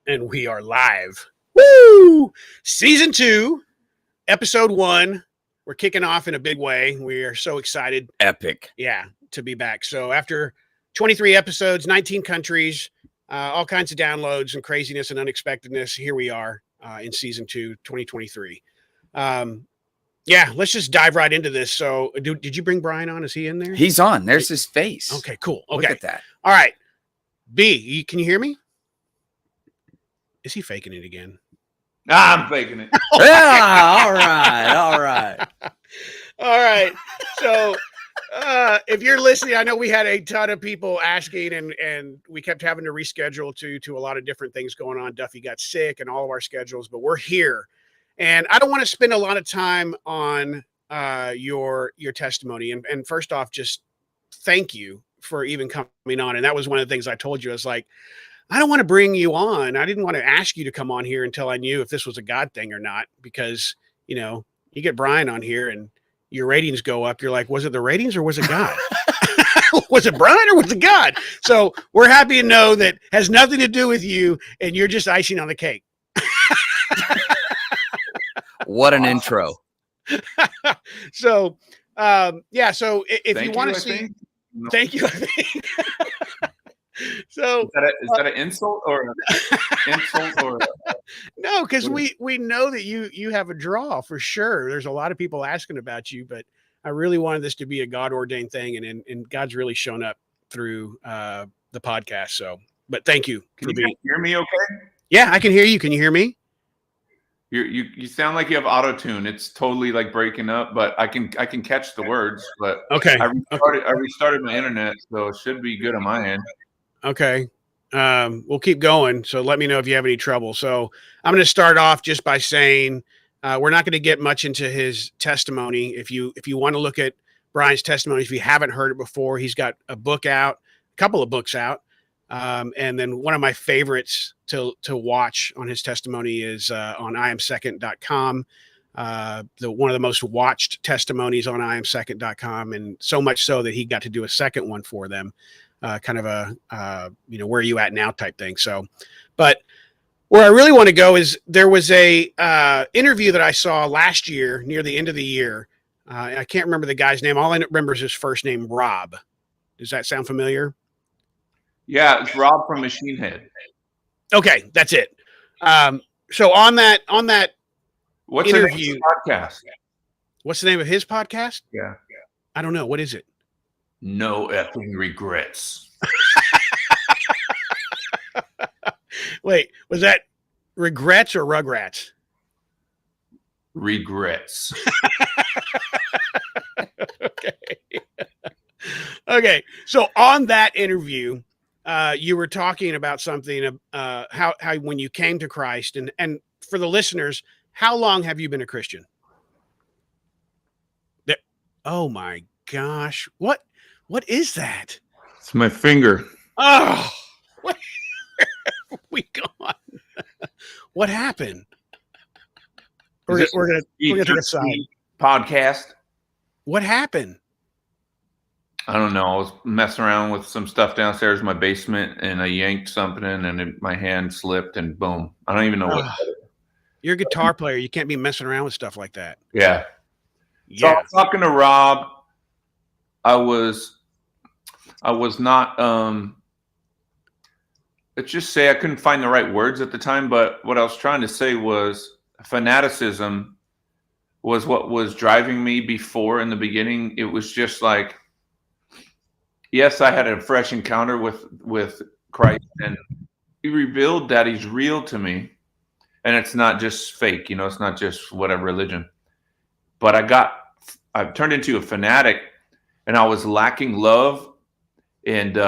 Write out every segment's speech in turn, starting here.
And we are live. Woo! Season 2, episode 1. We're kicking off in a big way. We are so excited. Epic. Yeah, to be back. So after 23 episodes, 19 countries, all kinds of downloads and craziness and unexpectedness, here we are in season 2, 2023. Yeah, let's just dive right into this. So did you bring Brian on? Is he in there? He's on. There's his face. Okay, cool. Okay. Look at that. All right. B, can you hear me? Is he faking it again? I'm faking it. Yeah, all right. All right. So if you're listening, I know we had a ton of people asking and we kept having to reschedule to a lot of different things going on. Duffy got sick and all of our schedules, but we're here. And I don't want to spend a lot of time on your testimony. And first off, just thank you for even coming on. And that was one of the things I told you. I was like, I don't want to bring you on. I didn't want to ask you to come on here until I knew if this was a God thing or not, because, you know, you get Brian on here and your ratings go up. You're like, was it the ratings or was it God? Was it Brian or was it God? So we're happy to know that has nothing to do with you and you're just icing on the cake. What an intro. So, yeah. So if you want to see, No. thank you. I think. So Is that an insult or no, because we know that you have a draw for sure. There's a lot of people asking about you, but I really wanted this to be a God ordained thing, and God's really shown up through the podcast. So, but thank you. Can you hear me okay? Yeah, I can hear you. Can you hear me? You sound like you have auto tune. It's totally like breaking up, but I can catch the words. But Okay. I restarted my internet, so it should be good on my end. Okay. We'll keep going. So let me know if you have any trouble. So I'm going to start off just by saying we're not going to get much into his testimony. If you want to look at Brian's testimony, if you haven't heard it before, he's got a book out, a couple of books out. And then one of my favorites to watch on his testimony is on IamSecond.com. One of the most watched testimonies on IamSecond.com, and so much so that he got to do a second one for them. Kind of a, where are you at now type thing. So, but where I really want to go is there was a interview that I saw last year near the end of the year. I can't remember the guy's name. All I remember is his first name, Rob. Does that sound familiar? Yeah, it's Rob from Machine Head. Okay, that's it. So on that What's interview, the name of his podcast? What's the name of his podcast? Yeah. I don't know. What is it? No effing regrets. Wait, was that Regrets or Rugrats? Regrets. Okay. So on that interview, you were talking about something, how when you came to Christ, and for the listeners, how long have you been a Christian? Oh my gosh. What is that? It's my finger. Oh, where have we gone? What happened? We're gonna take a side. Podcast. What happened? I don't know. I was messing around with some stuff downstairs in my basement, and I yanked something, and my hand slipped, and boom. I don't even know what. You're a guitar player. You can't be messing around with stuff like that. Yeah. So Yeah. I was talking to Rob. I was not. Let's just say I couldn't find the right words at the time, but what I was trying to say was fanaticism was what was driving me before in the beginning. It was just like, yes, I had a fresh encounter with Christ, and he revealed that he's real to me, and it's not just fake, it's not just whatever religion. But I've turned into a fanatic, and I was lacking love and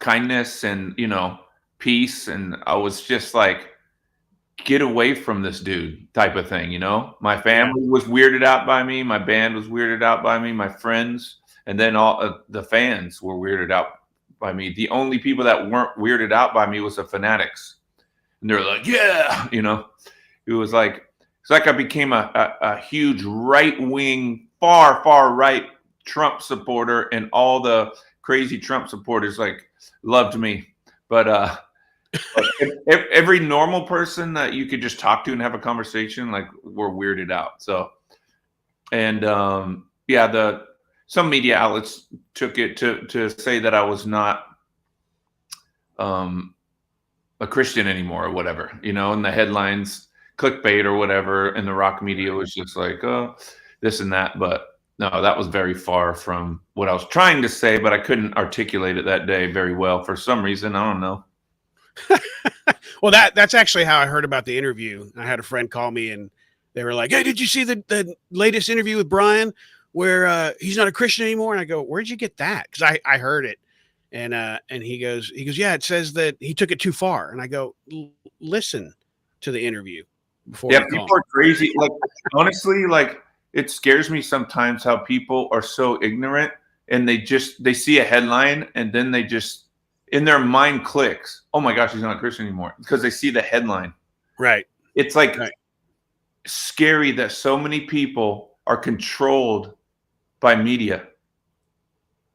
kindness and peace, and I was just like, get away from this dude type of thing. My family was weirded out by me, my band was weirded out by me, my friends, and then all the fans were weirded out by me. The only people that weren't weirded out by me was the fanatics, and they're like, yeah, it was like, it's like I became a huge right-wing, far right Trump supporter, and all the crazy Trump supporters like loved me. But Every normal person that you could just talk to and have a conversation, like, we're weirded out. So, and yeah, some media outlets took it to say that I was not a Christian anymore or whatever, and the headlines, clickbait or whatever, and the rock media was just like, oh, this and that. But no, that was very far from what I was trying to say, but I couldn't articulate it that day very well for some reason. I don't know. Well, that's actually how I heard about the interview. I had a friend call me and they were like, hey, did you see the latest interview with Brian where he's not a Christian anymore? And I go, where'd you get that? Because I heard it. And he goes, yeah, it says that he took it too far. And I go, listen to the interview before. Yeah, people are crazy. Like, honestly, like, it scares me sometimes how people are so ignorant and they see a headline and then they just, in their mind clicks, oh my gosh, he's not a Christian anymore, because they see the headline. Right. It's like scary that so many people are controlled by media.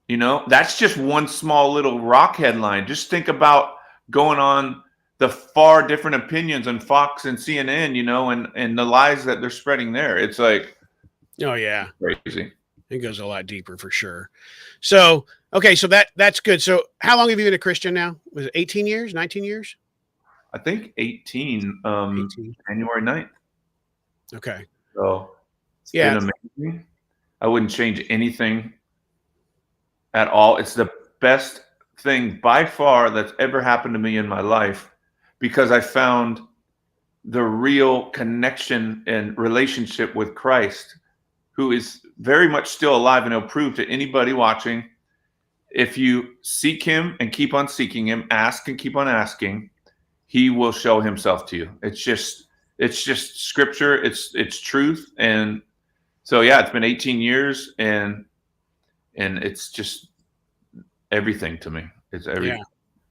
That's just one small little rock headline. Just think about going on the far different opinions on Fox and CNN, and the lies that they're spreading there. It's like, oh yeah, crazy. It goes a lot deeper for sure. So, okay, so that's good. So how long have you been a Christian now? Was it 18 years, 19 years? I think 18, 18. January 9th. Okay. So it's been amazing. I wouldn't change anything at all. It's the best thing by far that's ever happened to me in my life, because I found the real connection and relationship with Christ, who is very much still alive, and he'll prove to anybody watching, if you seek him and keep on seeking him, ask and keep on asking, he will show himself to you. It's just scripture. It's truth. And so, yeah, it's been 18 years and it's just everything to me. It's everything.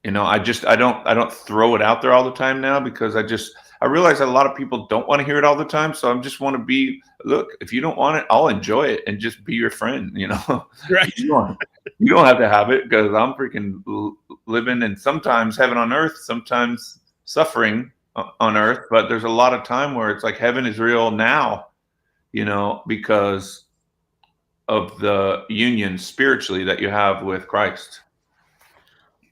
Yeah. I don't throw it out there all the time now, because I realize that a lot of people don't want to hear it all the time. So I just want to be, look, if you don't want it, I'll enjoy it and just be your friend, Right. You don't have to have it, because I'm freaking living in sometimes heaven on earth, sometimes suffering on earth. But there's a lot of time where it's like heaven is real now, because of the union spiritually that you have with Christ.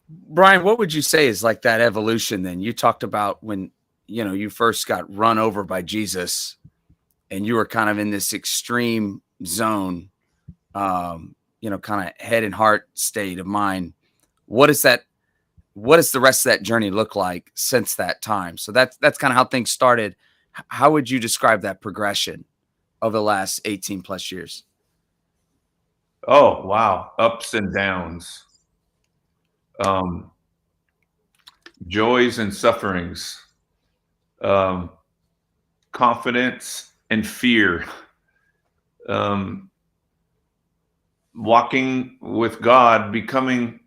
Brian, what would you say is like that evolution then? You talked about when, you first got run over by Jesus and you were kind of in this extreme zone, kind of head and heart state of mind. What does the rest of that journey look like since that time? So that's kind of how things started. How would you describe that progression over the last 18 plus years? Oh, wow. Ups and downs. Joys and sufferings. Confidence and fear. Walking with God, becoming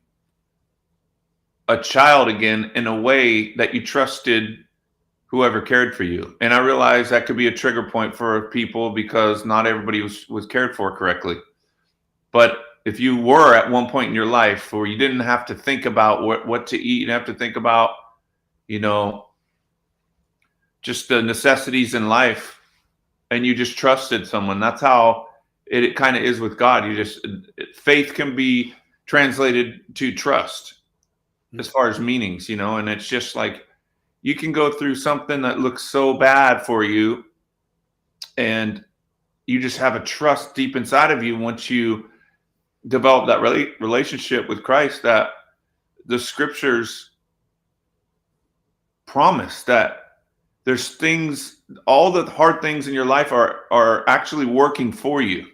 a child again in a way that you trusted whoever cared for you. And I realize that could be a trigger point for people, because not everybody was cared for correctly. But if you were at one point in your life where you didn't have to think about what to eat, you didn't have to think about, just the necessities in life, and you just trusted someone. That's how it kind of is with God. Faith can be translated to trust as far as meanings, and it's just like, you can go through something that looks so bad for you, and you just have a trust deep inside of you once you develop that relationship with Christ, that the scriptures promise that there's things, all the hard things in your life are actually working for you.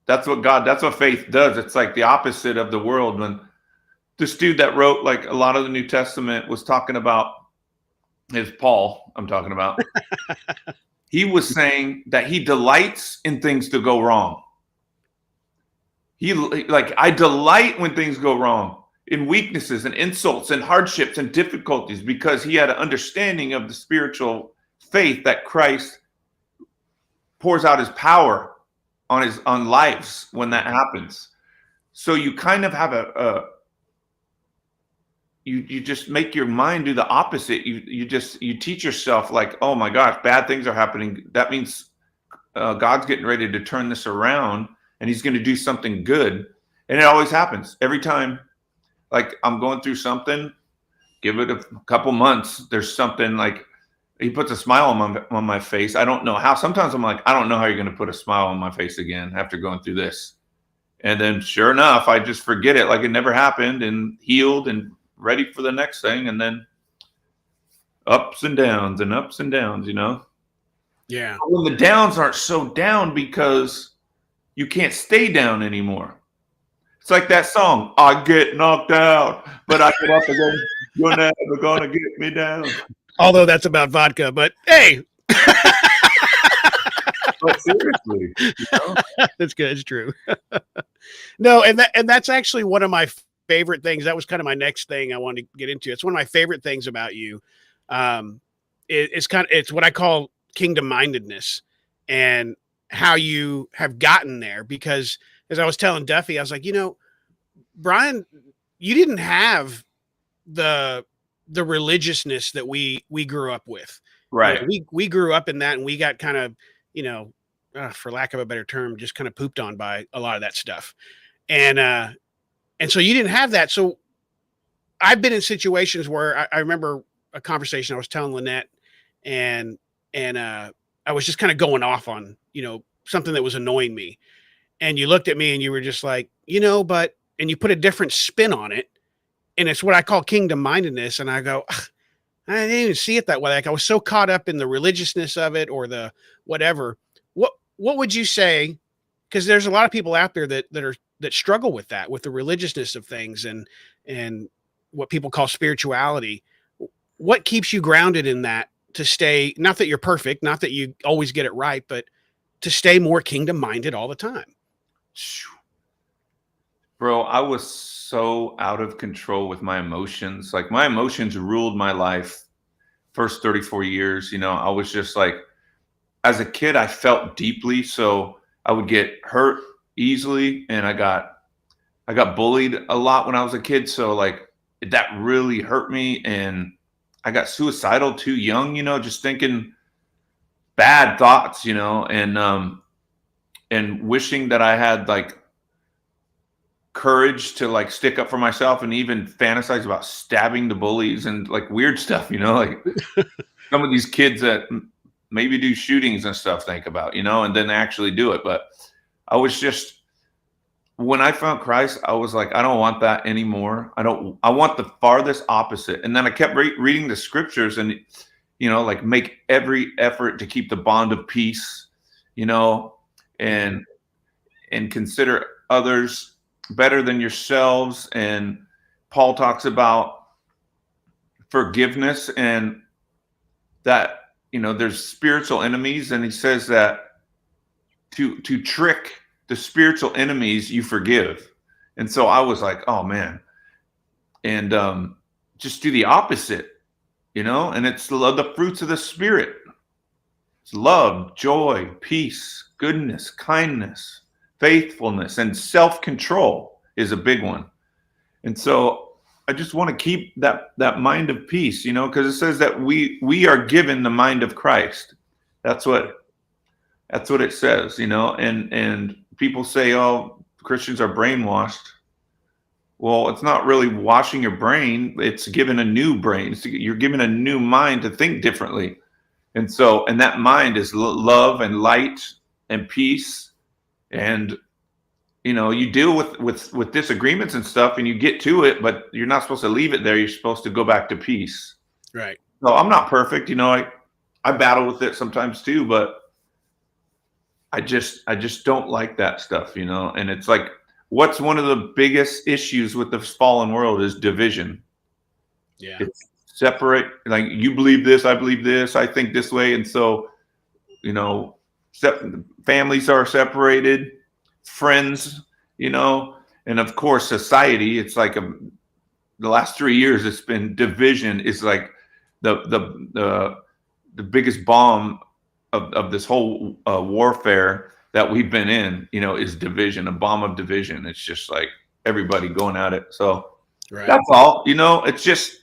That's what faith does. It's like the opposite of the world. When this dude that wrote like a lot of the New Testament was talking about, is Paul I'm talking about. He was saying that he delights in things to go wrong. I delight when things go wrong, in weaknesses and insults and hardships and difficulties, because he had an understanding of the spiritual faith that Christ pours out his power on lives when that happens. So you kind of have you just make your mind do the opposite. You teach yourself like, oh my gosh, bad things are happening. That means God's getting ready to turn this around, and he's going to do something good. And it always happens every time. Like I'm going through something, give it a couple months. There's something like he puts a smile on my face. I don't know how. Sometimes I'm like, I don't know how you're going to put a smile on my face again after going through this. And then sure enough, I just forget it like it never happened and healed and ready for the next thing. And then ups and downs and ups and downs, you know? Yeah. When the downs aren't so down because you can't stay down anymore. It's like that song, I get knocked out, but I get up again. You're never going to get me down. Although that's about vodka, but hey. But seriously, you know? That's good. It's true. No, and that's actually one of my favorite things. That was kind of my next thing I wanted to get into. It's one of my favorite things about you. It's what I call kingdom mindedness and how you have gotten there. Because as I was telling Duffy, I was like, you know, Brian, you didn't have the religiousness that we grew up with. Right. You know, we grew up in that, and we got kind of, you know, for lack of a better term, just kind of pooped on by a lot of that stuff. And so you didn't have that. So I've been in situations where I remember a conversation I was telling Lynette, and I was just kind of going off on, you know, something that was annoying me. And you looked at me and you were just like, you know, and you put a different spin on it. And it's what I call kingdom mindedness. And I go, I didn't even see it that way. Like I was so caught up in the religiousness of it or the whatever. What would you say? Because there's a lot of people out there that struggle with that, with the religiousness of things and what people call spirituality. What keeps you grounded in that to stay, not that you're perfect, not that you always get it right, but to stay more kingdom minded all the time? Bro, I was so out of control with my emotions. Like my emotions ruled my life first 34 years. You know, I was just like, as a kid, I felt deeply. So I would get hurt easily. And I got bullied a lot when I was a kid. So like that really hurt me. And I got suicidal too young, you know, just thinking bad thoughts, you know, and wishing that I had like courage to like stick up for myself and even fantasize about stabbing the bullies and like weird stuff, you know, like some of these kids that maybe do shootings and stuff think about, you know, and then they actually do it. But I was just, when I found Christ, I was like, I don't want that anymore. I want the farthest opposite. And then I kept reading the scriptures and, you know, like make every effort to keep the bond of peace, you know, and consider others better than yourselves. And Paul talks about forgiveness and that, you know, there's spiritual enemies. And he says that to trick the spiritual enemies, you forgive. And so I was like, oh man. And just do the opposite, you know, and it's the fruits of the Spirit. It's love, joy, peace, goodness, kindness, faithfulness, and self-control is a big one. And so I just want to keep that mind of peace, you know, because it says that we are given the mind of Christ. That's what it says, you know, and people say, oh, Christians are brainwashed. Well, it's not really washing your brain. It's given a new brain. You're given a new mind to think differently. And so, and that mind is love and light and peace. And, you know, you deal with disagreements and stuff and you get to it, but you're not supposed to leave it there. You're supposed to go back to peace. Right. So I'm not perfect. You know, I battle with it sometimes too, but I just don't like that stuff, you know? And it's like, what's one of the biggest issues with this fallen world is division. Yeah. It's separate. Like you believe this, I believe this, I think this way. And so, you know, families are separated, friends, you know, and of course society. It's like the last 3 years, it's been division is like the biggest bomb of this whole warfare that we've been in, you know, is division, a bomb of division. It's just like everybody going at it. So Right. That's all. You know, it's just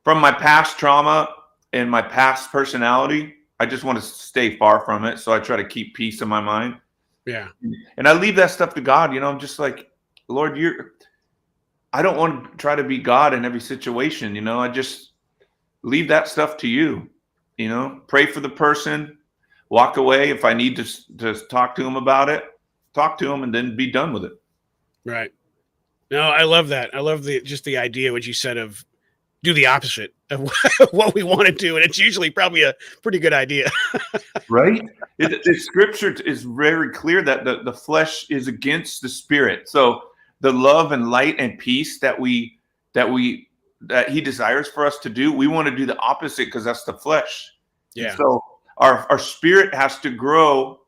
from my past trauma and my past personality. I just want to stay far from it. So I try to keep peace in my mind. Yeah. And I leave that stuff to God. You know, I'm just like, Lord, I don't want to try to be God in every situation. You know, I just leave that stuff to you. You know, pray for the person, walk away. If I need to talk to him about it, talk to him, and then be done with it. Right. No, I love that. I love the idea, what you said, of do the opposite of what we want to do. And it's usually probably a pretty good idea. Right. The scripture is very clear that the flesh is against the spirit. So the love and light and peace that he desires for us to do, we want to do the opposite because that's the flesh. Yeah. And so our spirit has to grow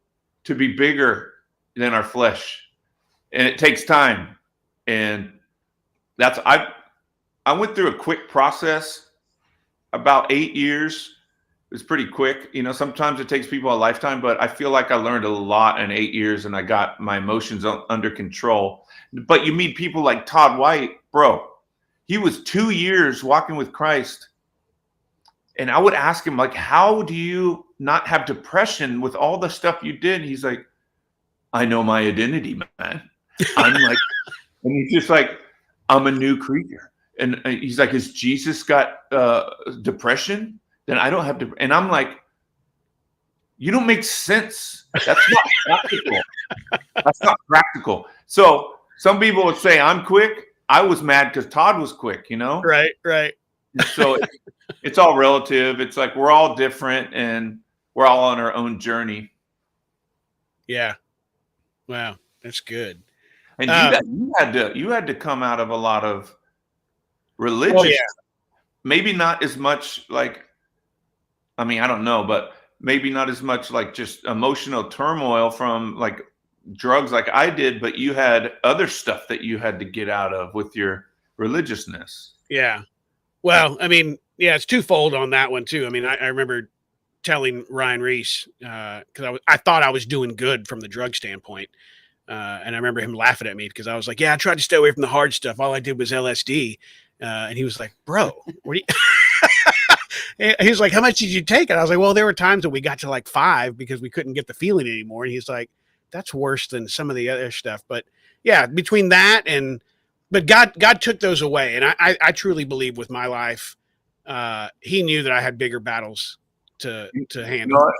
to be bigger than our flesh. And it takes time. And that's, I went through a quick process, about 8 years. It was pretty quick. You know, sometimes it takes people a lifetime, but I feel like I learned a lot in 8 years and I got my emotions under control. But you meet people like Todd White, bro. He was 2 years walking with Christ. And I would ask him, like, how do you not have depression with all the stuff you did? He's like, I know my identity, man. I'm like, and he's just like, I'm a new creature. And he's like, has Jesus got depression? Then I don't have to. And I'm like, you don't make sense. That's not practical. That's not practical. So some people would say I'm quick. I was mad because Todd was quick, you know? Right, right. So it's all relative. It's like we're all different and we're all on our own journey. Yeah. Wow. That's good. And you had to come out of a lot of religious, well, yeah. Maybe not as much like, I mean, I don't know, but maybe not as much like just emotional turmoil from like drugs like I did, but you had other stuff that you had to get out of with your religiousness. Yeah. Well, I mean, yeah, it's twofold on that one too. I mean, I remember telling Ryan Reese, because I thought I was doing good from the drug standpoint. And I remember him laughing at me because I was like, yeah, I tried to stay away from the hard stuff. All I did was LSD. And he was like, bro, what are you? He was like, how much did you take? And I was like, well, there were times that we got to like 5 because we couldn't get the feeling anymore. And he's like, that's worse than some of the other stuff. But yeah, between that but God took those away. And I truly believe with my life, he knew that I had bigger battles to handle. You know,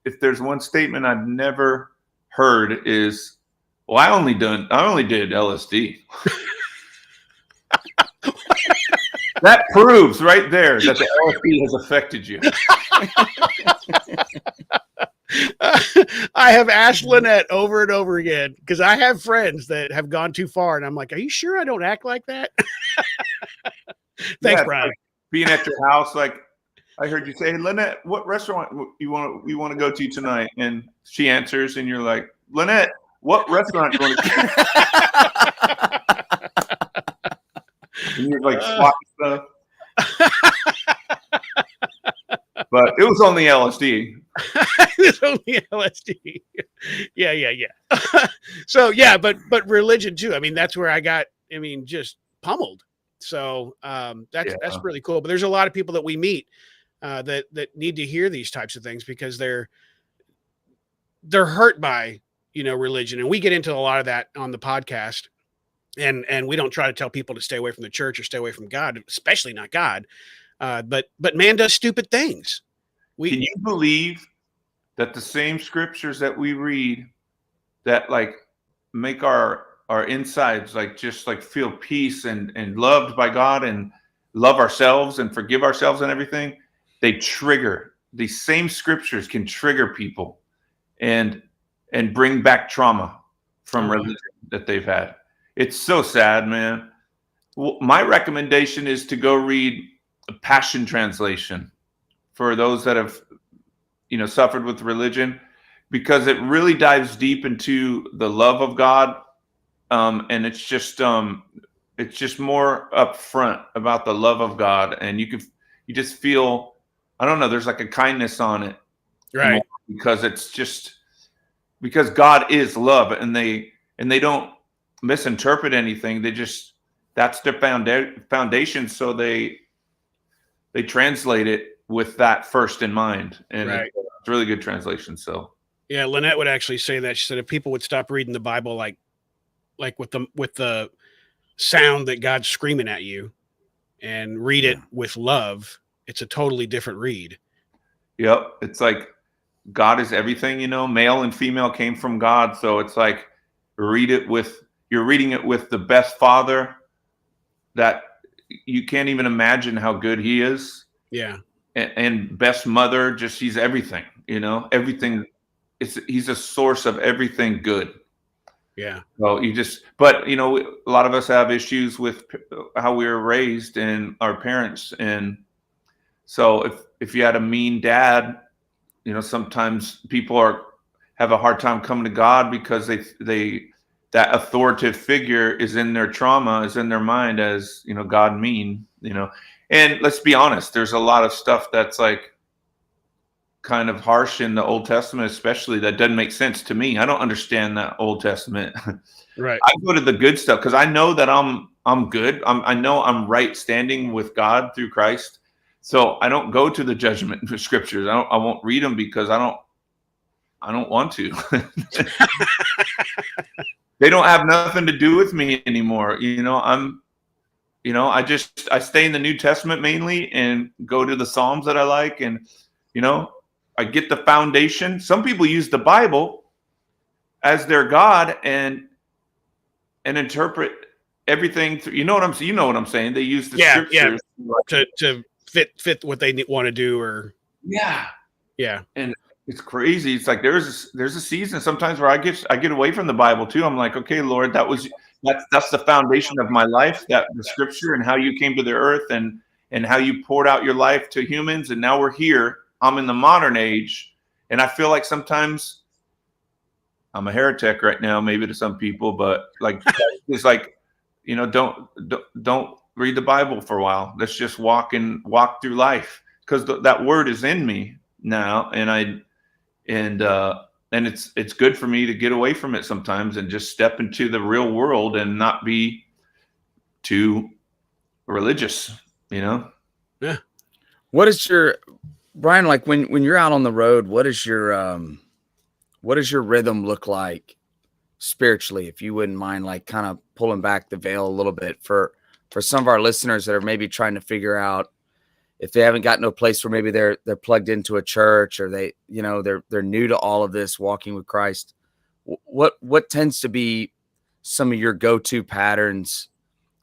if there's one statement I've never heard is, well, I only did LSD. That proves right there that the LSD has affected you. I have asked Lynette over and over again because I have friends that have gone too far, and I'm like, "Are you sure I don't act like that?" Thanks, Brian. Like being at your house, like I heard you say, "Hey, Lynette, what restaurant you want to go to tonight?" And she answers, and you're like, "Lynette, what restaurant do you want to go to?" And you're like swatting stuff. But it was only LSD. It's only LSD. Yeah. So yeah, but religion too. I mean, that's where I got, just pummeled. So that's really cool. But there's a lot of people that we meet that need to hear these types of things because they're hurt by, religion. And we get into a lot of that on the podcast. And we don't try to tell people to stay away from the church or stay away from God, especially not God. But man does stupid things. Can you believe that the same scriptures that we read that like make our insides like just like feel peace and loved by God and love ourselves and forgive ourselves and everything, these same scriptures can trigger people and bring back trauma from religion that they've had. It's so sad, man. Well, my recommendation is to go read a Passion Translation for those that have, suffered with religion, because it really dives deep into the love of God. And it's just more upfront about the love of God. And you just feel, I don't know, there's like a kindness on it. Right. Because God is love and they don't misinterpret anything. They just, that's their foundation. So they translate it with that first in mind, and Right. it's a really good translation. So Yeah, Lynette would actually say that. She said if people would stop reading the Bible like with the sound that God's screaming at you and read it with love, it's a totally different read. yep, it's like God is everything, male and female came from God. So it's like you're reading it with the best father that you can't even imagine how good he is. Yeah. And best mother, just he's everything, everything. He's a source of everything good. Yeah. So but a lot of us have issues with how we were raised and our parents. And so if you had a mean dad, sometimes people have a hard time coming to God because that authoritative figure is in their trauma, is in their mind as, God mean, and let's be honest, there's a lot of stuff that's like kind of harsh in the Old Testament, especially, that doesn't make sense to me. I don't understand that Old Testament. Right. I go to the good stuff because I know that I'm good. I know I'm right standing with God through Christ. So I don't go to the judgment scriptures. I won't read them because I don't want to. They don't have nothing to do with me anymore. I stay in the New Testament mainly and go to the Psalms that I like. And, I get the foundation. Some people use the Bible as their God and interpret everything through, you know what I'm saying? They use the scriptures to fit what they want to do, or yeah. And it's crazy. It's like there's a season sometimes where I get away from the Bible too. I'm like, okay, Lord, that's the foundation of my life, that the scripture and how you came to the earth and how you poured out your life to humans, and now we're here. I'm in the modern age, and I feel like sometimes I'm a heretic right now, maybe to some people, but like it's like, don't read the Bible for a while. Let's just walk through life, because that word is in me now, and it's good for me to get away from it sometimes and just step into the real world and not be too religious, Yeah. What is your, Brian, like when you're out on the road, what does your rhythm look like spiritually? If you wouldn't mind, like kind of pulling back the veil a little bit for some of our listeners that are maybe trying to figure out if they haven't gotten to a place where maybe they're plugged into a church, or they're new to all of this, walking with Christ. What tends to be some of your go-to patterns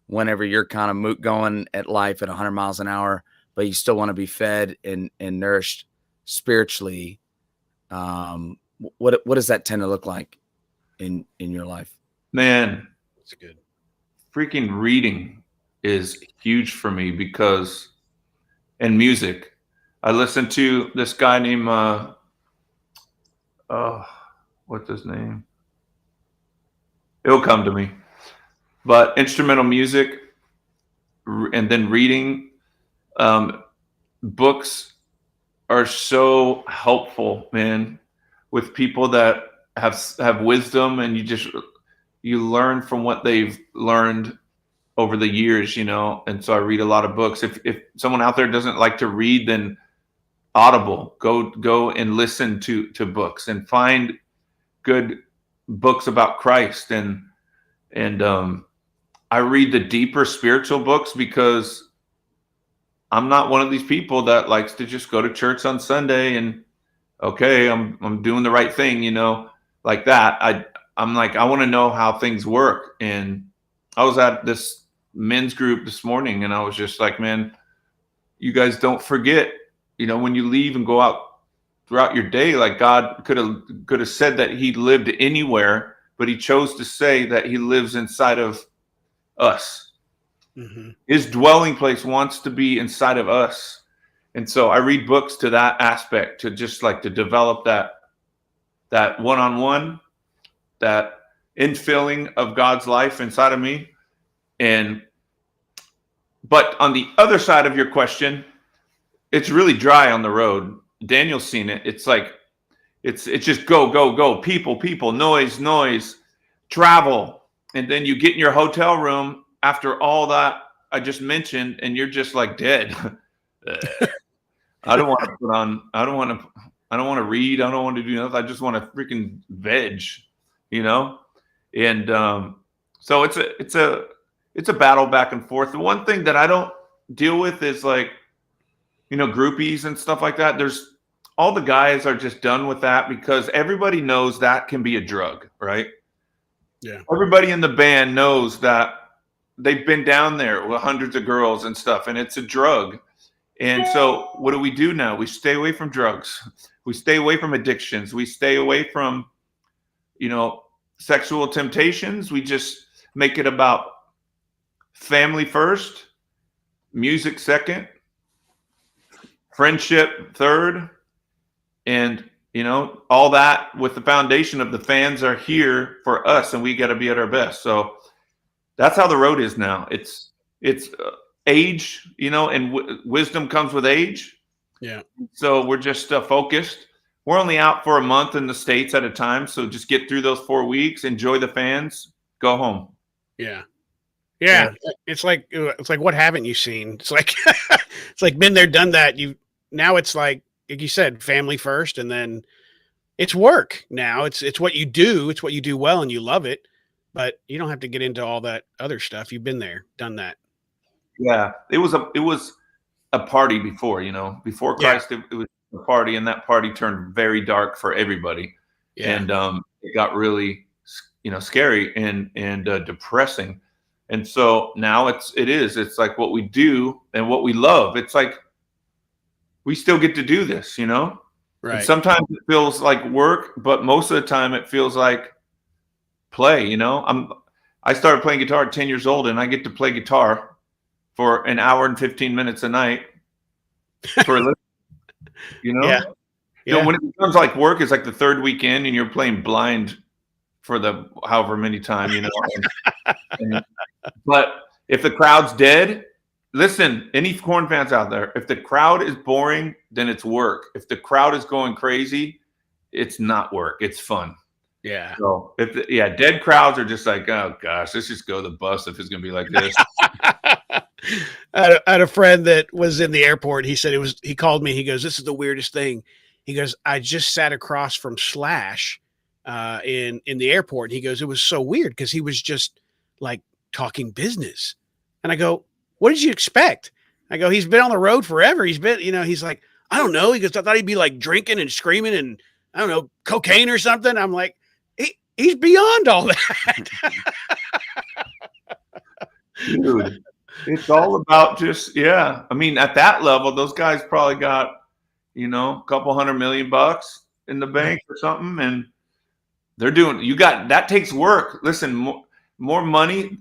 whenever you're kind of going at life at 100 miles an hour, but you still want to be fed and nourished spiritually? What does that tend to look like in your life? Man, that's good. Freaking reading is huge for me because, and music. I listen to this guy named what's his name? It'll come to me. But instrumental music, and then reading, books are so helpful, man, with people that have wisdom, and you learn from what they've learned over the years, and so I read a lot of books. If someone out there doesn't like to read, then Audible, go and listen to books and find good books about Christ. And I read the deeper spiritual books because I'm not one of these people that likes to just go to church on Sunday and, okay, I'm doing the right thing, like that. I'm like, I want to know how things work. And I was at this men's group this morning, and I was just like, man, you guys don't forget, when you leave and go out throughout your day, like God could have said that he lived anywhere, but he chose to say that he lives inside of us. Mm-hmm. His dwelling place wants to be inside of us. And so I read books to that aspect, to just like to develop that one-on-one, that infilling of God's life inside of me. But on the other side of your question, it's really dry on the road. Daniel's seen it. It's like, it's just go, people, noise, travel. And then you get in your hotel room after all that I just mentioned, and you're just like dead. I don't want to put on. I don't want to read. I don't want to do nothing. I just want to freaking veg, you know. And so it's a battle back and forth. The one thing that I don't deal with is like, you know, groupies and stuff like that. There's all the guys are just done with that because everybody knows that can be a drug, right? Yeah. Everybody in the band knows that they've been down there with hundreds of girls and stuff, and it's a drug. And so what do we do now? We stay away from drugs. We stay away from addictions. We stay away from, you know, sexual temptations. We just make it about family first, music second, friendship third, and, you know, all that with the foundation of the fans are here for us, and we got to be at our best. So that's how the road is now. It's age, you know, and wisdom comes with age. Yeah. So we're just focused. We're only out for a month in the States at a time. So just get through those 4 weeks, enjoy the fans, go home. Yeah. Yeah. It's like what haven't you seen? It's like it's like been there, done that. Now it's like you said, family first, and then it's work. Now it's what you do. It's what you do well, and you love it. But you don't have to get into all that other stuff. You've been there, done that. Yeah, it was a party before, you know, before Christ. Yeah. It was a party, and that party turned very dark for everybody. Yeah. And it got really, you know, scary and depressing. And so now it's like what we do and what we love. It's like we still get to do this, you know. Right. And sometimes it feels like work, but most of the time it feels like play. You know, I started playing guitar at 10 years old, and I get to play guitar for an hour and 15 minutes a night for a living, you know? Yeah. You know, when it becomes like work, it's like the third weekend and you're playing blind for the however many time, you know? But if the crowd's dead, listen, any Korn fans out there, if the crowd is boring, then it's work. If the crowd is going crazy, it's not work. It's fun. Yeah. So dead crowds are just like, oh gosh, let's just go to the bus if it's going to be like this. I had a friend that was in the airport. He said he called me. He goes, this is the weirdest thing. He goes, I just sat across from Slash in the airport. He goes, it was so weird because he was just like talking business. And I go, what did you expect? I go, he's been on the road forever. He's been, you know, he's like, I don't know. He goes, I thought he'd be like drinking and screaming and I don't know, cocaine or something. I'm like, he's beyond all that. Dude. It's all about just, I mean, at that level, those guys probably got, you know, a couple $100 million in the bank or something. And they're doing, that takes work. Listen, more money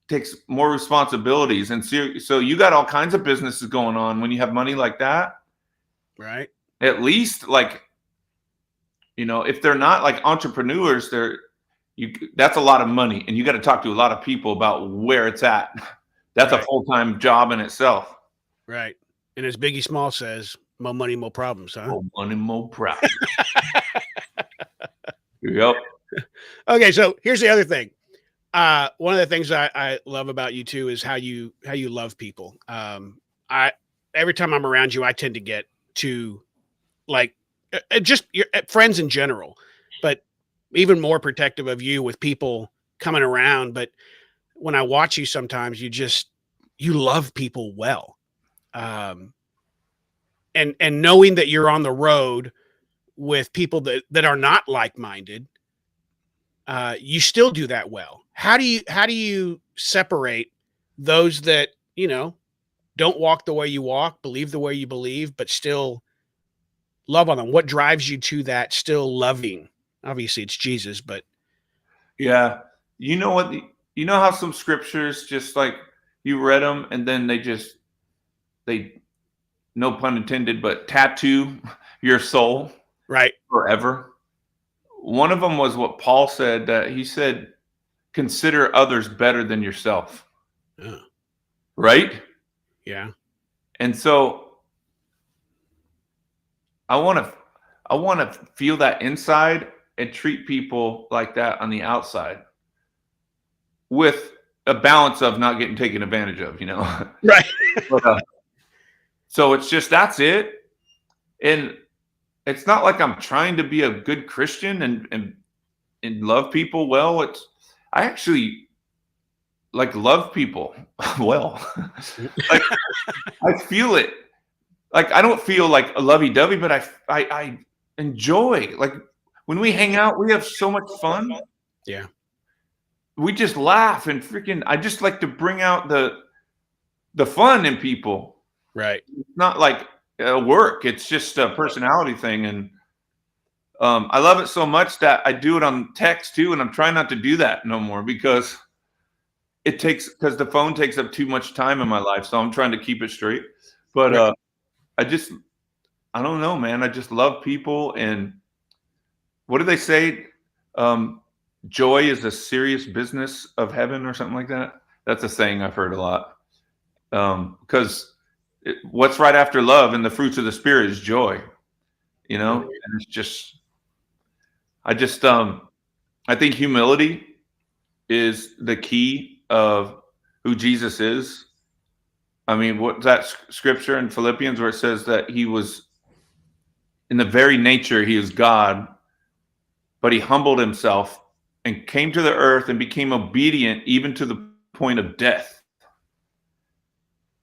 takes more responsibilities. And so you got all kinds of businesses going on when you have money like that. Right. At least like, you know, if they're not like entrepreneurs, that's a lot of money. And you got to talk to a lot of people about where it's at. That's right. A full-time job in itself. Right. And as Biggie Small says, more money, more problems, huh? More money, more problems. Yep. Okay, so here's the other thing. One of the things I love about you too is how you love people. Every time I'm around you, I tend to get to like just your friends in general, but even more protective of you with people coming around. But when I watch you, sometimes you love people well. And knowing that you're on the road with people that are not like-minded, you still do that well. How do you separate those that, you know, don't walk the way you walk, believe the way you believe, but still love on them? What drives you to that still loving? Obviously it's Jesus, but yeah, you know what, you know how some scriptures just like you read them and then they no pun intended, but tattoo your soul right forever. One of them was what Paul said, that he said, consider others better than yourself. Yeah. Right? Yeah. And so I want to feel that inside and treat people like that on the outside with a balance of not getting taken advantage of, Right. But, so it's just, that's it. And it's not like I'm trying to be a good Christian and love people well. I actually like love people well. Like I feel it. Like I don't feel like a lovey-dovey, but I enjoy, like when we hang out, we have so much fun. Yeah. We just laugh and freaking, I just like to bring out the fun in people. Right. It's not like work. It's just a personality thing. And I love it so much that I do it on text too. And I'm trying not to do that no more because because the phone takes up too much time in my life. So I'm trying to keep it straight. But I don't know, man. I just love people. And what do they say? Joy is a serious business of heaven or something like that. That's a saying I've heard a lot. Because what's right after love and the fruits of the Spirit is joy, and it's just, I think humility is the key of who Jesus is. I mean, what's that scripture in Philippians where it says that he was in the very nature, he is God, but he humbled himself and came to the earth and became obedient even to the point of death.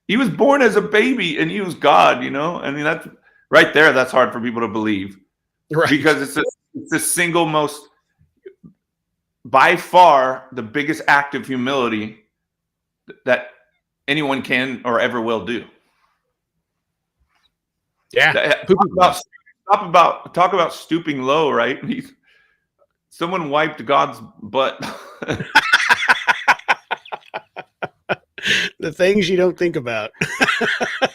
He was born as a baby and he was God, I mean, that's right there. That's hard for people to believe, Right. Because it's the single most, by far, the biggest act of humility that anyone can or ever will do. Yeah. Talk about stooping low, right? Someone wiped God's butt. The things you don't think about. I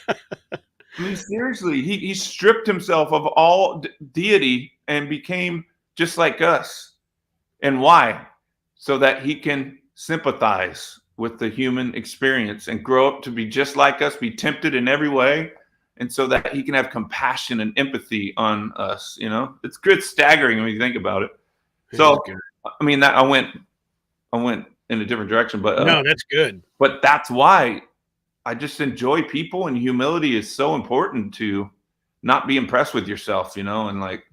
mean, seriously, he stripped himself of all deity and became just like us. And why? So that he can sympathize with the human experience and grow up to be just like us, be tempted in every way, and so that he can have compassion and empathy on us. It's good, staggering when you think about it. So, I mean, that I went in a different direction, but no, that's good. But that's why I just enjoy people, and humility is so important to not be impressed with yourself, and like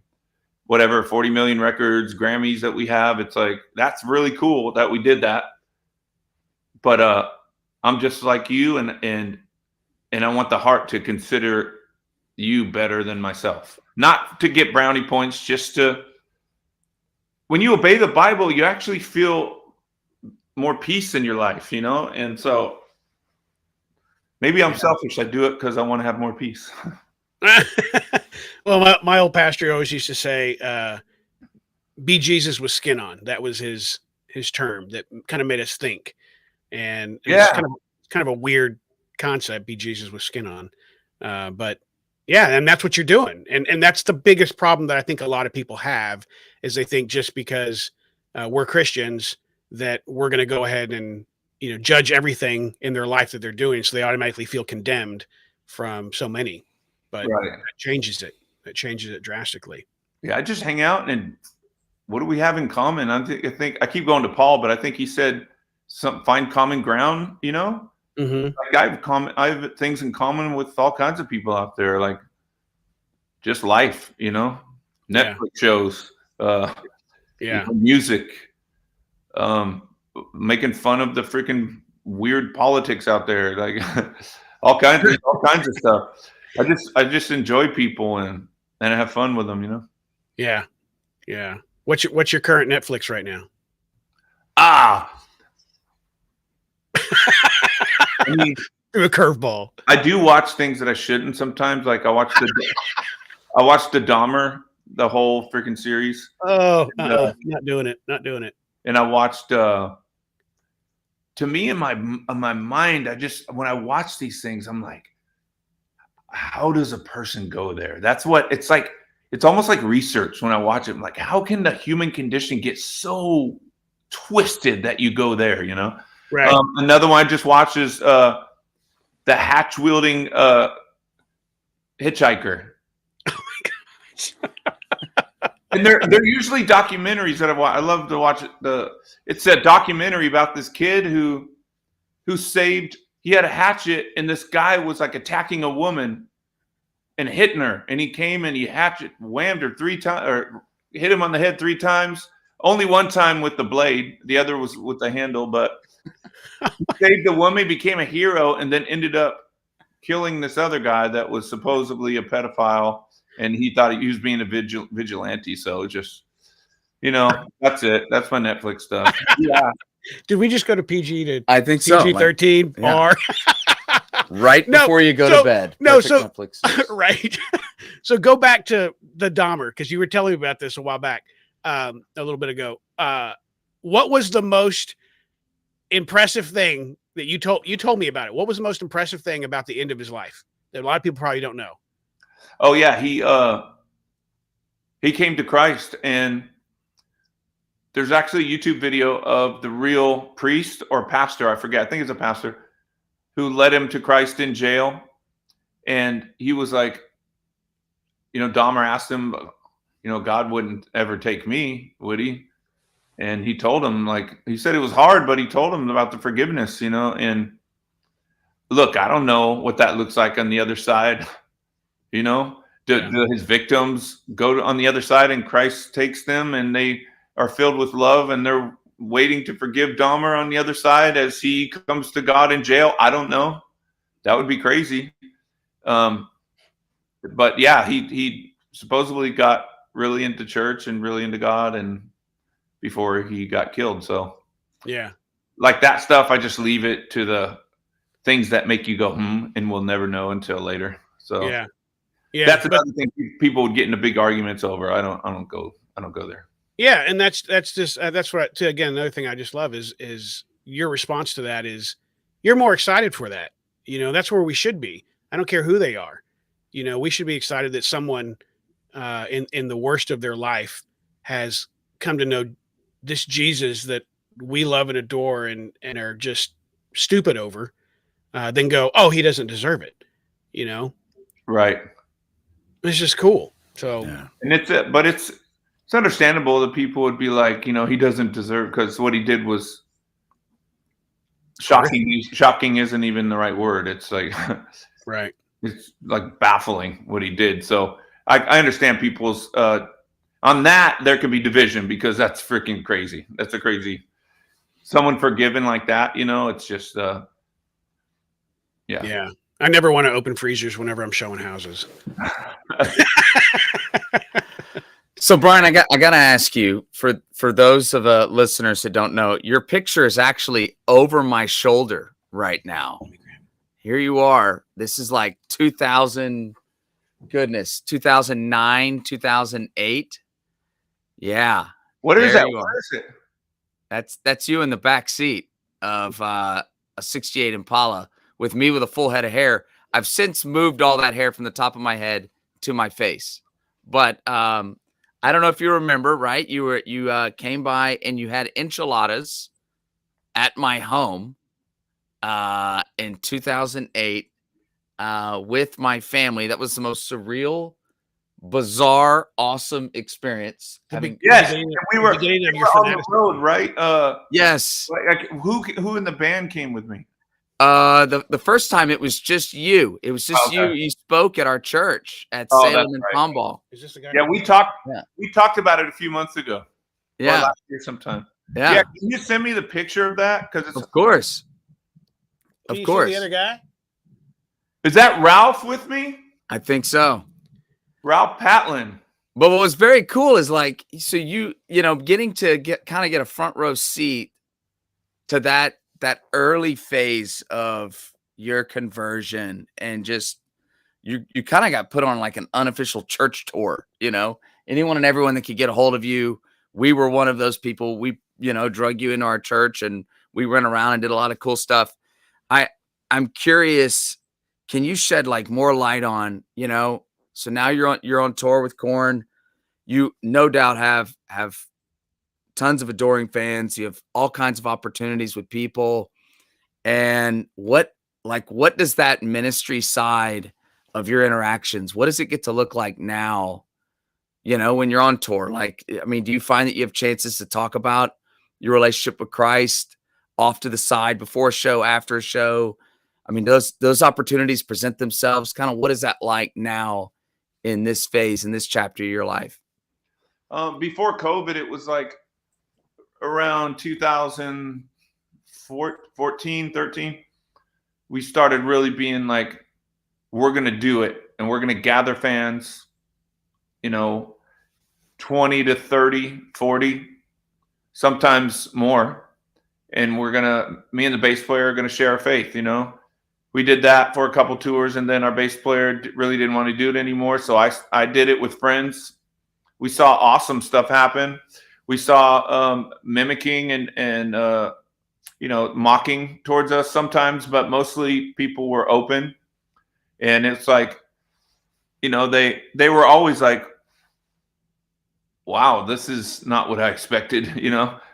whatever 40 million records, Grammys that we have. It's like, that's really cool that we did that. But I'm just like you, and I want the heart to consider you better than myself. Not to get brownie points, just to, when you obey the Bible, you actually feel more peace in your life, And so maybe I'm selfish. I do it because I want to have more peace. Well, my old pastor always used to say, be Jesus with skin on. That was his term that kind of made us think. And it's kind of a weird concept, be Jesus with skin on. But yeah, and that's what you're doing. And that's the biggest problem that I think a lot of people have, is they think just because we're Christians that we're going to go ahead and, judge everything in their life that they're doing. So they automatically feel condemned from so many, but that changes it. It changes it drastically. Yeah. I just hang out, and what do we have in common? I think I keep going to Paul, but I think he said find common ground, Mm-hmm. Like I have things in common with all kinds of people out there, like just life, Netflix shows, music, making fun of the freaking weird politics out there, like all kinds of stuff. I just enjoy people and I have fun with them, Yeah. Yeah. What's your current Netflix right now? I mean, a curveball. I do watch things that I shouldn't sometimes. Like I watched the Dahmer, the whole freaking series. Oh, not doing it. Not doing it. And I watched, to me in my mind, when I watch these things, I'm like, how does a person go there? That's what it's like. It's almost like research when I watch it. I'm like, how can the human condition get so twisted that you go there, Right. Another one I just watched is the hatch wielding hitchhiker. Oh my gosh. And they're usually documentaries that I love to watch. It's a documentary about this kid who who saved. He had a hatchet, and this guy was like attacking a woman and hitting her. And he came and he whammed her 3 times, or hit him on the head 3 times. Only one time with the blade. The other was with the handle, but he saved the woman, became a hero, and then ended up killing this other guy that was supposedly a pedophile. And he thought he was being a vigilante. So just, that's it. That's my Netflix stuff. Yeah. Did we just go to PG to I think so. PG-13 or right before you go to bed? Netflix right. So go back to the Dahmer, because you were telling me about this a while back, a little bit ago. What was the most impressive thing that you told me about it? What was the most impressive thing about the end of his life that a lot of people probably don't know? Oh yeah, he came to Christ, and there's actually a YouTube video of the real priest or pastor, I forget, I think it's a pastor, who led him to Christ in jail. And he was like, Dahmer asked him, God wouldn't ever take me, would he? And he told him, he said it was hard, but he told him about the forgiveness, and look, I don't know what that looks like on the other side. Do his victims go on the other side and Christ takes them and they are filled with love and they're waiting to forgive Dahmer on the other side as he comes to God in jail? I don't know. That would be crazy. But yeah, he supposedly got really into church and really into God and before he got killed. So yeah, like that stuff, I just leave it to the things that make you go, and we'll never know until later. So yeah, that's another thing people would get into big arguments over. I don't go there. Yeah, and that's what again, another thing I just love is your response to that is you're more excited for that. That's where we should be. I don't care who they are. We should be excited that someone in the worst of their life has come to know this Jesus that we love and adore and are just stupid over, then go, oh, he doesn't deserve it. Right. It's just cool. So, and it's understandable that people would be like, he doesn't deserve, because what he did was shocking. Shocking isn't even the right word. It's like, right. It's like baffling what he did. So I understand people's, on that, there can be division because that's freaking crazy. That's a crazy, someone forgiven like that, it's just, yeah. Yeah. I never want to open freezers whenever I'm showing houses. So Brian, I got to ask you, for those of the listeners that don't know, your picture is actually over my shoulder right now. Here you are. This is like 2009, 2008. Yeah. What is that? What is it? That's you in the back seat of a 68 Impala with me with a full head of hair. I've since moved all that hair from the top of my head to my face. But I don't know if you remember, right? You came by and you had enchiladas at my home in 2008 with my family. That was the most surreal, bizarre, awesome experience. Yes, we were on the road, right? Yes. Like, who in the band came with me? The first time it was just you. It was just you. You spoke at our church at Salem and Tomball. Is this the guy? Yeah, we talked. Yeah. We talked about it a few months ago. Yeah, last year sometime. Yeah. Can you send me the picture of that? Because of course. Can you see the other guy? Is that Ralph with me? I think so. Ralph Patlin. But what was very cool is so getting to get a front row seat to that early phase of your conversion, and just you kind of got put on like an unofficial church tour. Anyone and everyone that could get a hold of you. We were one of those people. We drug you into our church and we went around and did a lot of cool stuff. I'm curious, can you shed more light on, so now you're on tour with Korn. You no doubt have tons of adoring fans. You have all kinds of opportunities with people. And what does that ministry side of your interactions, what does it get to look like now, when you're on tour? Do you find that you have chances to talk about your relationship with Christ, off to the side before a show, after a show? I mean, those opportunities present themselves. Kind of what is that like now in this phase, in this chapter of your life? Before COVID, it was like around 2014, 13. We started really being like, we're going to do it, and we're going to gather fans, 20 to 30, 40, sometimes more. And me and the bass player are going to share our faith, We did that for a couple tours, and then our bass player really didn't want to do it anymore. So I did it with friends. We saw awesome stuff happen. We saw mimicking and mocking towards us sometimes, but mostly people were open. And it's like, they were always like, wow, this is not what I expected,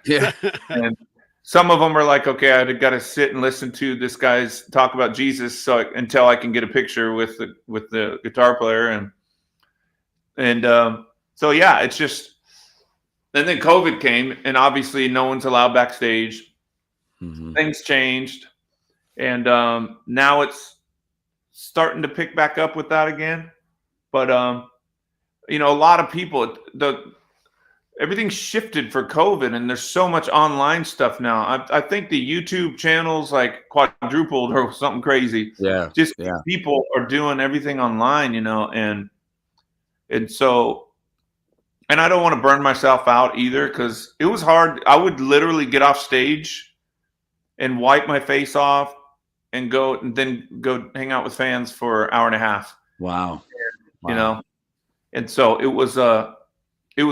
Yeah. And some of them are like, okay, I got to sit and listen to this guy's talk about Jesus until I can get a picture with the guitar player. So yeah, it's just, and then COVID came, and obviously no one's allowed backstage. Mm-hmm. Things changed, and now it's starting to pick back up with that again. But a lot of people, everything's shifted for COVID, and there's so much online stuff now. I think the YouTube channels like quadrupled or something crazy. Yeah, people are doing everything online, and so. And I don't want to burn myself out either, because it was hard. I would literally get off stage and wipe my face off and then go hang out with fans for an hour and a half. Wow. And so it was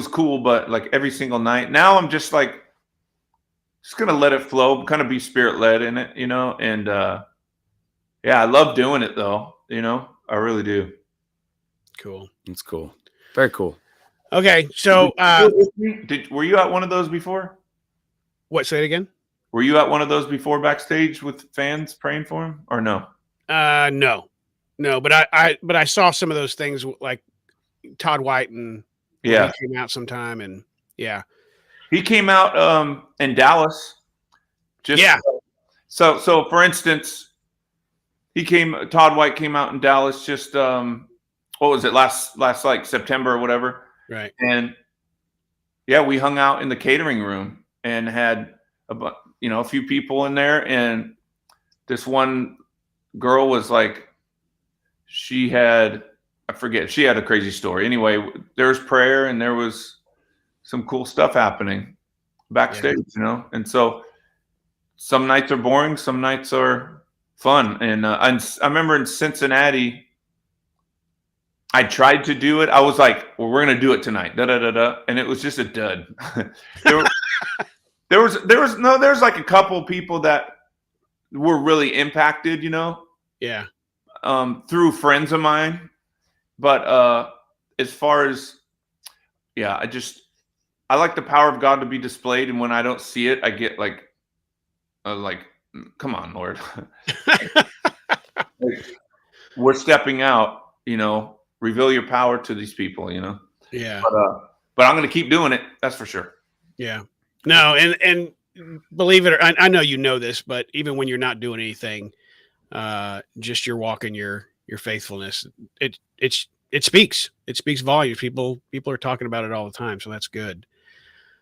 cool, but like every single night. Now I'm just like, going to let it flow, kind of be spirit led in it, and yeah, I love doing it though. I really do. Cool. It's cool. Very cool. Okay, so were you at one of those before? What? Say it again. Were you at one of those before backstage with fans praying for him, or no? No, but I saw some of those things like Todd White, and he came out sometime, and he came out in Dallas. So for instance, Todd White came out in Dallas just what was it, last like September or whatever. Right. And we hung out in the catering room and had a few people in there, and this one girl was like, she had a crazy story. Anyway, there was prayer and there was some cool stuff happening backstage, and so some nights are boring, some nights are fun. And I remember in Cincinnati, I tried to do it. I was like, well, we're going to do it tonight. And it was just a dud. there was like a couple people that were really impacted, through friends of mine. But as far as, I like the power of God to be displayed. And when I don't see it, I get like, come on, Lord. We're stepping out, reveal your power to these people, Yeah. But I'm going to keep doing it. That's for sure. Yeah. No. And believe it or I know you know this, but even when you're not doing anything, just you're walking your faithfulness, it speaks volumes. People are talking about it all the time. So that's good.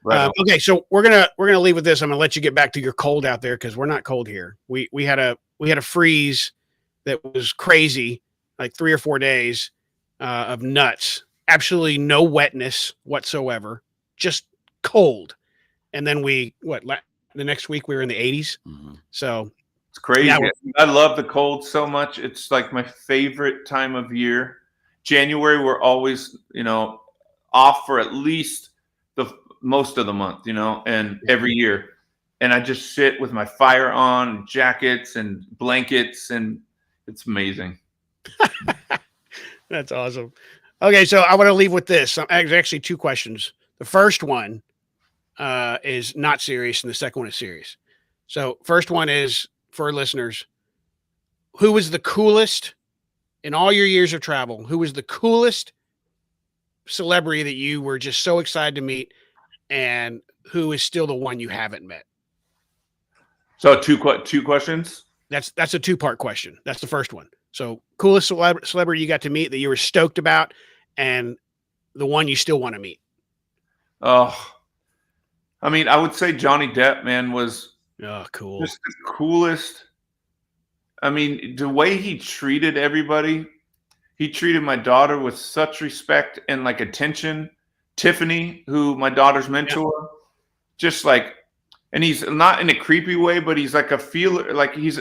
Right. Okay. So we're going to leave with this. I'm going to let you get back to your cold out there, 'cause we're not cold here. We had a freeze that was crazy, like 3 or 4 days of nuts, absolutely no wetness whatsoever, just cold. And then the next week we were in the 80s. Mm-hmm. So it's crazy. Yeah, I love the cold so much. It's like my favorite time of year. January, we're always, off for at least most of the month, and every year. And I just sit with my fire on, jackets and blankets, and it's amazing. That's awesome. Okay, so I want to leave with this. Actually, 2 questions. The first one is not serious, and the second one is serious. So first one is for our listeners. Who was the coolest in all your years of travel? Who was the coolest celebrity that you were just so excited to meet, and who is still the one you haven't met? So two questions. That's a 2-part question. That's the first one. So coolest celebrity you got to meet that you were stoked about, and the one you still want to meet. Oh, I mean, I would say Johnny Depp, man, was cool. just the coolest. I mean, the way he treated everybody, he treated my daughter with such respect and like attention. Tiffany, who my daughter's mentor, just like, and he's not in a creepy way, but he's like a feeler, like he's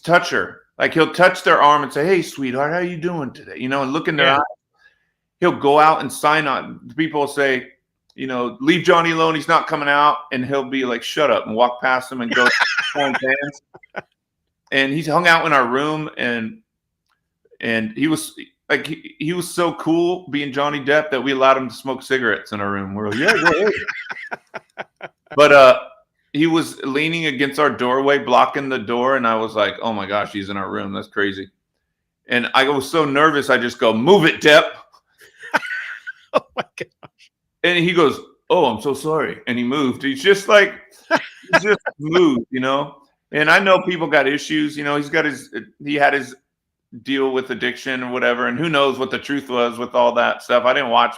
toucher. Like he'll touch their arm and say, "Hey, sweetheart, how you doing today?" You know, and look in their eyes. He'll go out and sign on. People will say, you know, leave Johnny alone. He's not coming out. And he'll be like, shut up, and walk past him and go hold hands. And he's hung out in our room, and he was like, he was so cool being Johnny Depp that we allowed him to smoke cigarettes in our room. We're like, yeah, go ahead. But he was leaning against our doorway, blocking the door. And I was like, oh my gosh, he's in our room. That's crazy. And I was so nervous. I just go, move it, Depp. Oh my gosh. And he goes, oh, I'm so sorry. And he moved. He's just like, he just moved, you know? And I know people got issues, you know, he had his deal with addiction or whatever. And who knows what the truth was with all that stuff. I didn't watch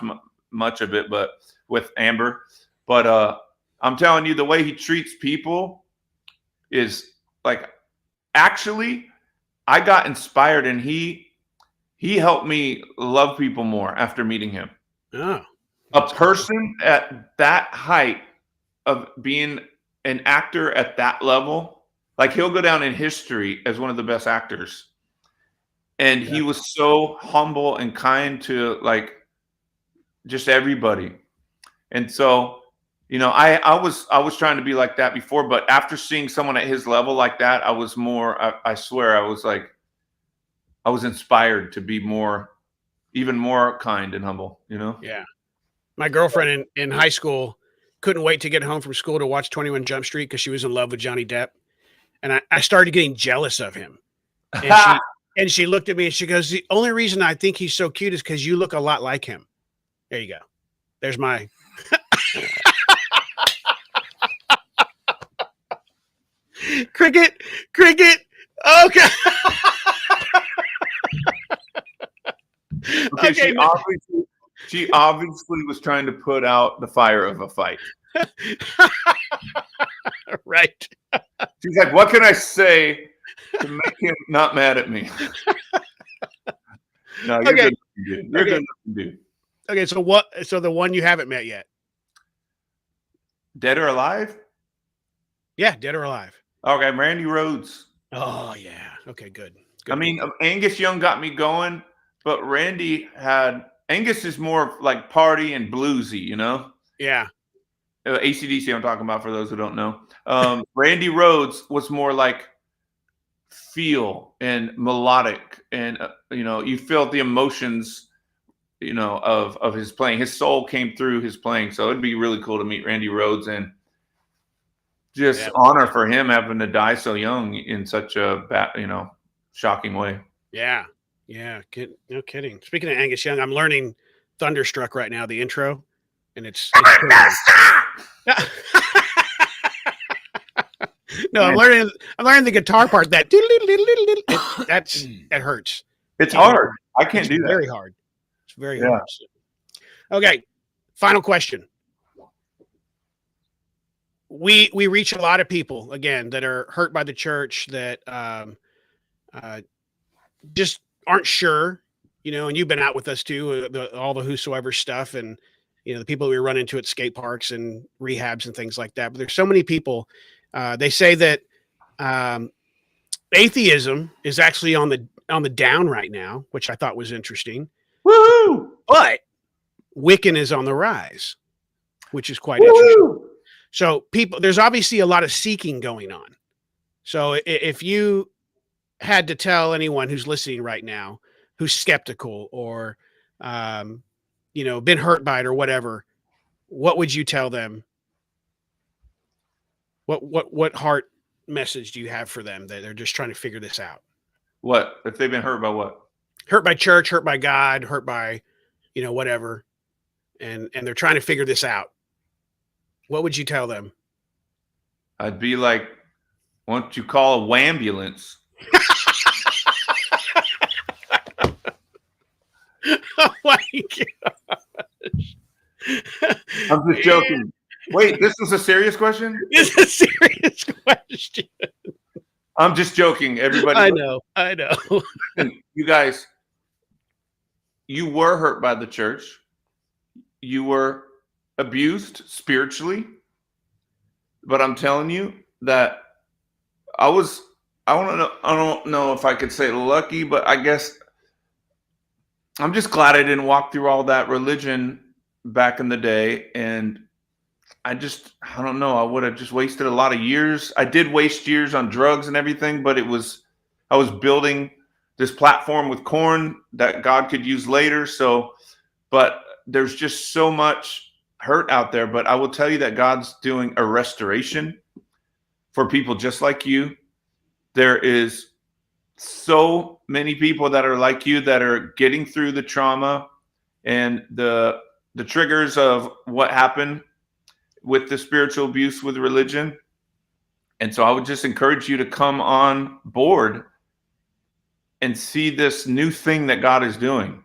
much of it, but with Amber, but I'm telling you, the way he treats people is like, actually, I got inspired, and he helped me love people more after meeting him. Oh, a person at that height of being an actor at that level, like he'll go down in history as one of the best actors. And he was so humble and kind to like just everybody. And so, you know, I was trying to be like that before, but after seeing someone at his level like that, I was more, I swear, I was inspired to be even more kind and humble, you know? Yeah. My girlfriend in high school couldn't wait to get home from school to watch 21 Jump Street because she was in love with Johnny Depp. And I started getting jealous of him. And she looked at me and she goes, the only reason I think he's so cute is because you look a lot like him. There you go. There's my. Cricket. Okay. Okay, she obviously was trying to put out the fire of a fight. Right. She's like, what can I say to make him not mad at me? No, you're good, dude. You're good, dude. Okay, so the one you haven't met yet. Dead or alive? Yeah, dead or alive. Okay, Randy Rhoads. Oh yeah. Okay, good. I mean, Angus Young got me going, but Angus is more like party and bluesy, you know? Yeah. AC/DC I'm talking about for those who don't know. Randy Rhoads was more like feel and melodic, and you know, you felt the emotions, you know, of his playing. His soul came through his playing. So it'd be really cool to meet Randy Rhoads, and just honor for him having to die so young in such a shocking way. Yeah. No kidding. Speaking of Angus Young, I'm learning Thunderstruck right now, the intro, and it's no, I'm learning the guitar part. That hurts. It's hard. I can't do that. Very hard. It's very hard. Okay. Final question. We reach a lot of people again that are hurt by the church, that just aren't sure, you know, and you've been out with us too, all the Whosoever stuff, and you know, the people we run into at skate parks and rehabs and things like that. But there's so many people. They say that atheism is actually on the down right now, which I thought was interesting. Woohoo! But Wiccan is on the rise, which is quite interesting. So there's obviously a lot of seeking going on. So if you had to tell anyone who's listening right now, who's skeptical or, you know, been hurt by it or whatever, what would you tell them? What heart message do you have for them that they're just trying to figure this out? What if they've been hurt by what? Hurt by church, hurt by God, hurt by, you know, whatever. And they're trying to figure this out. What would you tell them? I'd be like, Why don't you call a wambulance? Oh my gosh. I'm just joking. Wait, this was a serious question? It's a serious question. I'm just joking, everybody. I know. Listen, you guys, you were hurt by the church. You were abused spiritually. But I'm telling you that I don't know if I could say lucky, but I guess I'm just glad I didn't walk through all that religion back in the day. And I don't know. I would have just wasted a lot of years. I did waste years on drugs and everything, but I was building this platform with corn that God could use later. So, but there's just so much hurt out there. But I will tell you that God's doing a restoration for people just like you. There is so many people that are like you that are getting through the trauma and the triggers of what happened with the spiritual abuse with religion. And so I would just encourage you to come on board and see this new thing that God is doing.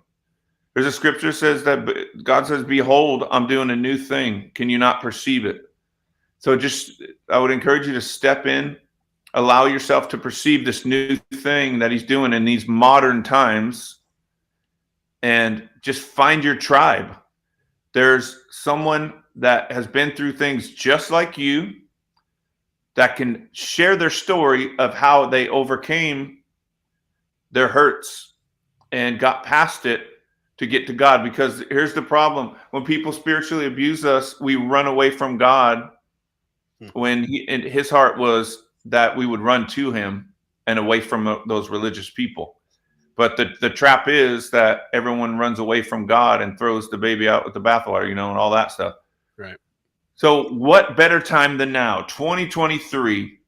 There's a scripture says that God says, behold, I'm doing a new thing. Can you not perceive it? So I would encourage you to step in, allow yourself to perceive this new thing that he's doing in these modern times, and just find your tribe. There's someone that has been through things just like you that can share their story of how they overcame their hurts and got past it to get to God. Because here's the problem. When people spiritually abuse us, we run away from God when his heart was that we would run to him and away from those religious people. But the trap is that everyone runs away from God and throws the baby out with the bathwater, and all that stuff. Right. So what better time than now? 2023,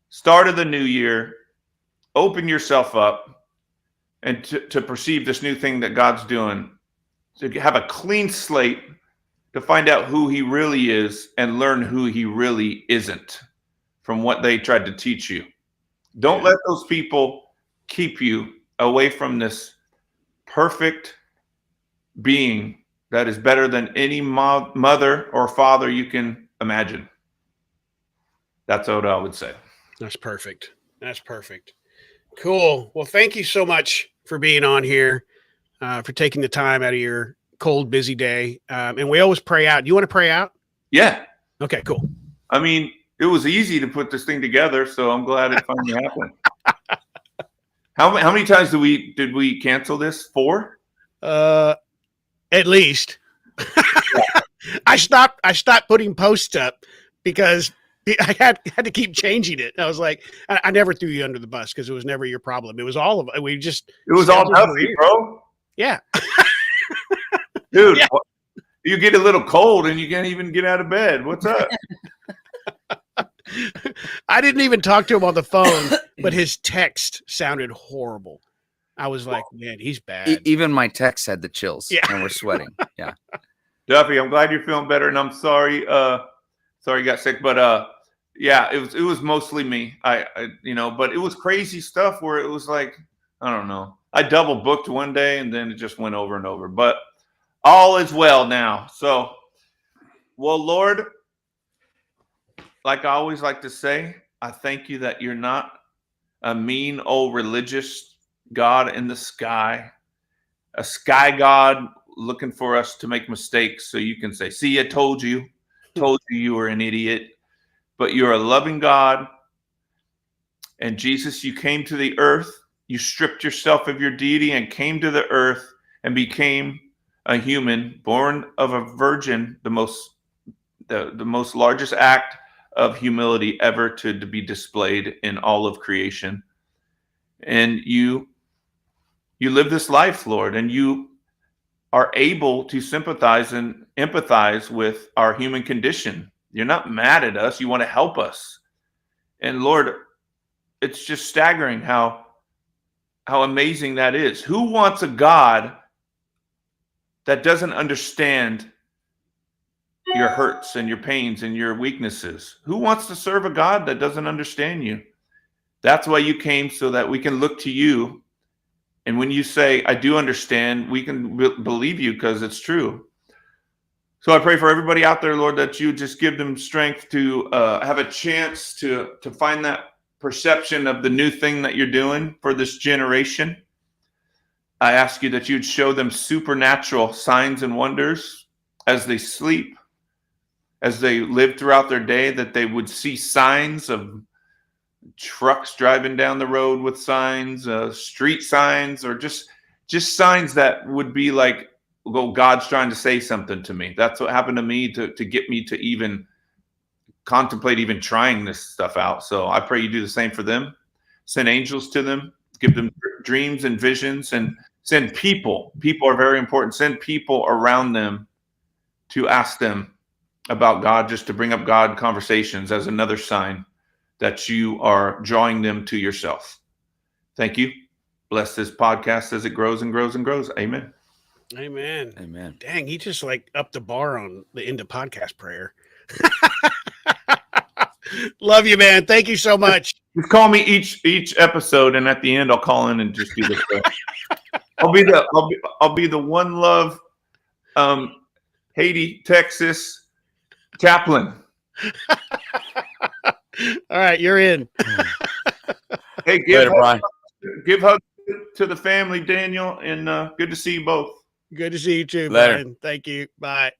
start of the new year, open yourself up and to perceive this new thing that God's doing, to have a clean slate, to find out who he really is and learn who he really isn't from what they tried to teach you. Don't let those people keep you away from this perfect being that is better than any mother or father you can imagine. That's what I would say. That's perfect. Cool. Well, thank you so much for being on here, for taking the time out of your cold, busy day. And we always pray out. Do you want to pray out? Yeah. Okay, cool. I mean, it was easy to put this thing together, so I'm glad it finally happened. How many times did we cancel this? 4? At least. I stopped putting posts up because I had to keep changing it. I was like, I never threw you under the bus because it was never your problem. It was all of it. It was all Duffy, bro. Yeah. Dude, yeah. You get a little cold and you can't even get out of bed. What's up? I didn't even talk to him on the phone, but his text sounded horrible. I was like, man, he's bad. Even my text had the chills, and we're sweating. Yeah. Duffy, I'm glad you're feeling better, and I'm sorry. Sorry you got sick, but yeah, it was mostly me. I but it was crazy stuff where it was like, I don't know. I double booked one day and then it just went over and over. But all is well now. So, well, Lord, like I always like to say, I thank you that you're not a mean old religious God in the sky, a sky God looking for us to make mistakes so you can say, see, I told you you were an idiot. But you're a loving God. And Jesus, you came to the earth. You stripped yourself of your deity and came to the earth and became a human born of a virgin, the most largest act of humility ever to be displayed in all of creation. And you live this life, Lord, and you are able to sympathize and empathize with our human condition. You're not mad at us. You want to help us. And Lord, it's just staggering how amazing that is. Who wants a God that doesn't understand your hurts and your pains and your weaknesses. Who wants to serve a God that doesn't understand you? That's why you came, so that we can look to you. And when you say, I do understand, we can believe you because it's true. So I pray for everybody out there, Lord, that you just give them strength to have a chance to find that perception of the new thing that you're doing for this generation. I ask you that you'd show them supernatural signs and wonders as they sleep, as they live throughout their day, that they would see signs of trucks driving down the road with signs, street signs, or just signs that would be like, oh, God's trying to say something to me. That's what happened to me to get me to even contemplate even trying this stuff out. So I pray you do the same for them. Send angels to them, give them dreams and visions, and send people. People are very important. Send people around them to ask them about God, just to bring up God conversations as another sign that you are drawing them to yourself. Thank you. Bless this podcast as it grows and grows and grows. Amen. Amen. Amen. Dang, he just like upped the bar on the end of podcast prayer. Love you, man. Thank you so much. Just call me each episode, and at the end, I'll call in and just do this. I'll be the One Love, Haiti, Texas chaplain. All right, you're in. Hey, Later, Brian. Give hugs to the family, Daniel, and good to see you both. Good to see you too, Later. Brian. Thank you. Bye.